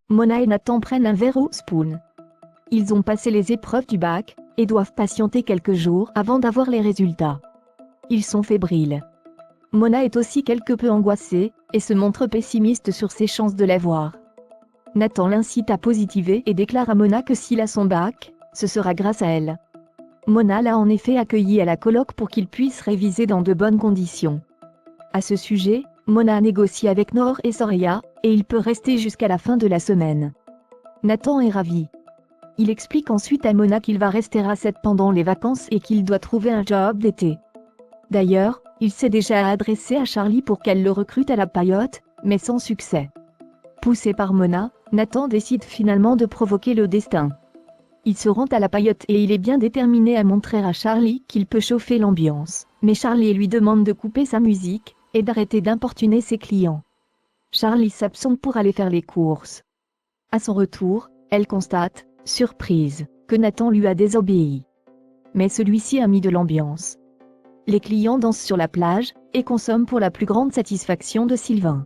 Mona et Nathan prennent un verre au spoon. Ils ont passé les épreuves du bac et doivent patienter quelques jours avant d'avoir les résultats. Ils sont fébriles. Mona est aussi quelque peu angoissée et se montre pessimiste sur ses chances de l'avoir. Nathan l'incite à positiver et déclare à Mona que s'il a son bac, ce sera grâce à elle. Mona l'a en effet accueilli à la coloc pour qu'il puisse réviser dans de bonnes conditions. À ce sujet, Mona négocie avec Noor et Soraya, et il peut rester jusqu'à la fin de la semaine. Nathan est ravi. Il explique ensuite à Mona qu'il va rester à 7 pendant les vacances et qu'il doit trouver un job d'été. D'ailleurs, il s'est déjà adressé à Charlie pour qu'elle le recrute à la paillote, mais sans succès. Poussé par Mona, Nathan décide finalement de provoquer le destin. Il se rend à la paillote et il est bien déterminé à montrer à Charlie qu'il peut chauffer l'ambiance. Mais Charlie lui demande de couper sa musique et d'arrêter d'importuner ses clients. Charlie s'absente pour aller faire les courses. À son retour, elle constate, surprise, que Nathan lui a désobéi. Mais celui-ci a mis de l'ambiance. Les clients dansent sur la plage et consomment pour la plus grande satisfaction de Sylvain.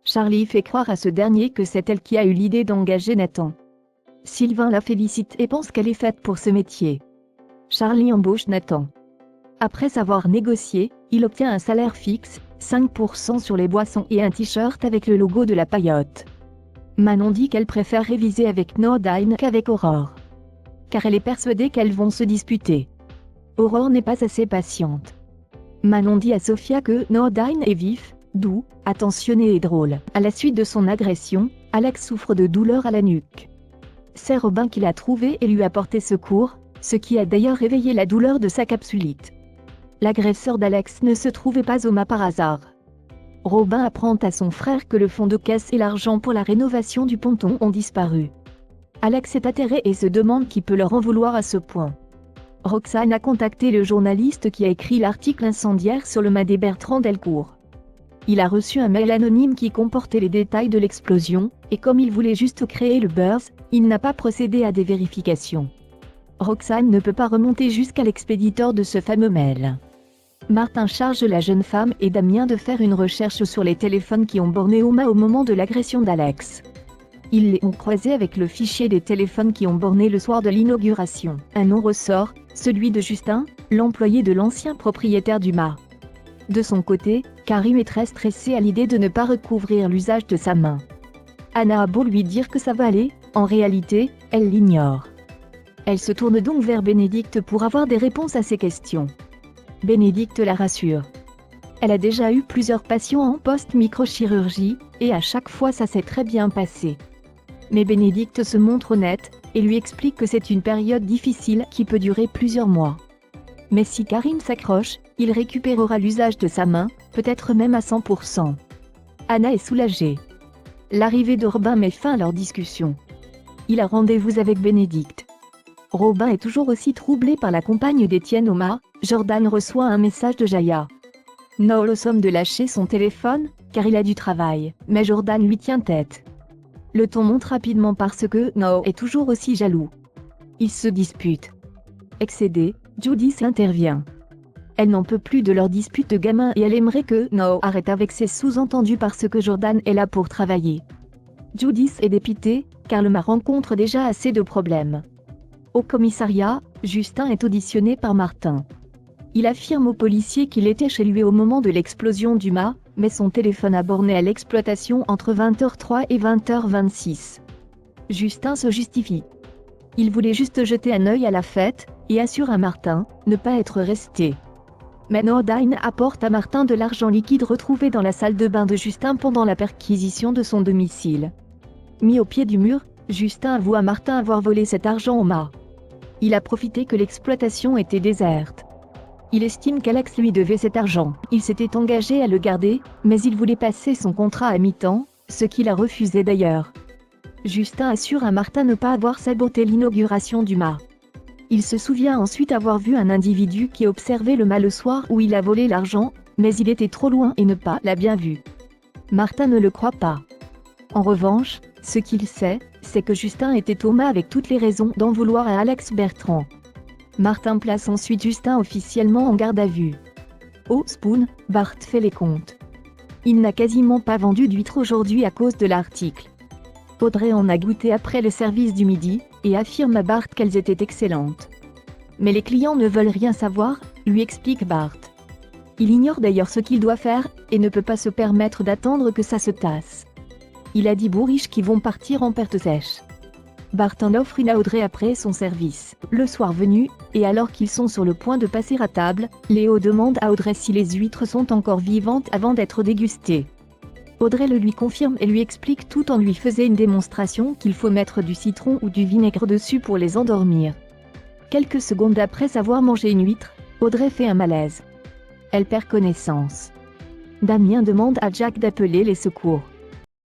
Charlie fait croire à ce dernier que c'est elle qui a eu l'idée d'engager Nathan. Sylvain la félicite et pense qu'elle est faite pour ce métier. Charlie embauche Nathan. Après avoir négocié, il obtient un salaire fixe, 5% sur les boissons et un t-shirt avec le logo de la paillote. Manon dit qu'elle préfère réviser avec Nordine qu'avec Aurore. Car elle est persuadée qu'elles vont se disputer. Aurore n'est pas assez patiente. Manon dit à Sophia que Nordine est vif, doux, attentionné et drôle. À la suite de son agression, Alex souffre de douleurs à la nuque. C'est Robin qui l'a trouvé et lui a porté secours, ce qui a d'ailleurs réveillé la douleur de sa capsulite. L'agresseur d'Alex ne se trouvait pas au mât par hasard. Robin apprend à son frère que le fonds de caisse et l'argent pour la rénovation du ponton ont disparu. Alex est atterré et se demande qui peut leur en vouloir à ce point. Roxane a contacté le journaliste qui a écrit l'article incendiaire sur le mât des Bertrand Delcourt. Il a reçu un mail anonyme qui comportait les détails de l'explosion, et comme il voulait juste créer le buzz, il n'a pas procédé à des vérifications. Roxane ne peut pas remonter jusqu'à l'expéditeur de ce fameux mail. Martin charge la jeune femme et Damien de faire une recherche sur les téléphones qui ont borné au mât au moment de l'agression d'Alex. Ils les ont croisés avec le fichier des téléphones qui ont borné le soir de l'inauguration. Un nom ressort, celui de Justin, l'employé de l'ancien propriétaire du mât. De son côté, Karim est très stressé à l'idée de ne pas recouvrir l'usage de sa main. Anna a beau lui dire que ça va aller, en réalité, elle l'ignore. Elle se tourne donc vers Bénédicte pour avoir des réponses à ses questions. Bénédicte la rassure. Elle a déjà eu plusieurs patients en post-microchirurgie, et à chaque fois ça s'est très bien passé. Mais Bénédicte se montre honnête, et lui explique que c'est une période difficile qui peut durer plusieurs mois. Mais si Karim s'accroche, il récupérera l'usage de sa main, peut-être même à 100%. Anna est soulagée. L'arrivée de Robin met fin à leur discussion. Il a rendez-vous avec Bénédicte. Robin est toujours aussi troublé par la compagne d'Étienne au mât. Jordan reçoit un message de Jaya. Noel somme de lâcher son téléphone, car il a du travail, mais Jordan lui tient tête. Le ton monte rapidement parce que Noel est toujours aussi jaloux. Ils se disputent. Excédée, Judith intervient. Elle n'en peut plus de leur dispute de gamin et elle aimerait que Noel arrête avec ses sous-entendus parce que Jordan est là pour travailler. Judith est dépitée, car le mât rencontre déjà assez de problèmes. Au commissariat, Justin est auditionné par Martin. Il affirme aux policiers qu'il était chez lui au moment de l'explosion du mât, mais son téléphone a borné à l'exploitation entre 20h03 et 20h26. Justin se justifie. Il voulait juste jeter un œil à la fête, et assure à Martin, ne pas être resté. Mais Nordine apporte à Martin de l'argent liquide retrouvé dans la salle de bain de Justin pendant la perquisition de son domicile. Mis au pied du mur, Justin avoue à Martin avoir volé cet argent au mât. Il a profité que l'exploitation était déserte. Il estime qu'Alex lui devait cet argent. Il s'était engagé à le garder, mais il voulait passer son contrat à mi-temps, ce qu'il a refusé d'ailleurs. Justin assure à Martin ne pas avoir saboté l'inauguration du mât. Il se souvient ensuite avoir vu un individu qui observait le mât le soir où il a volé l'argent, mais il était trop loin et ne pas l'a bien vu. Martin ne le croit pas. En revanche, ce qu'il sait, c'est que Justin était au mât avec toutes les raisons d'en vouloir à Alex Bertrand. Martin place ensuite Justin officiellement en garde à vue. Au spoon, Bart fait les comptes. Il n'a quasiment pas vendu d'huîtres aujourd'hui à cause de l'article. Audrey en a goûté après le service du midi, et affirme à Bart qu'elles étaient excellentes. Mais les clients ne veulent rien savoir, lui explique Bart. Il ignore d'ailleurs ce qu'il doit faire, et ne peut pas se permettre d'attendre que ça se tasse. Il a 10 bourriches qui vont partir en perte sèche. Bart en offre une à Audrey après son service. Le soir venu, et alors qu'ils sont sur le point de passer à table, Léo demande à Audrey si les huîtres sont encore vivantes avant d'être dégustées. Audrey le lui confirme et lui explique tout en lui faisant une démonstration qu'il faut mettre du citron ou du vinaigre dessus pour les endormir. Quelques secondes après avoir mangé une huître, Audrey fait un malaise. Elle perd connaissance. Damien demande à Jack d'appeler les secours.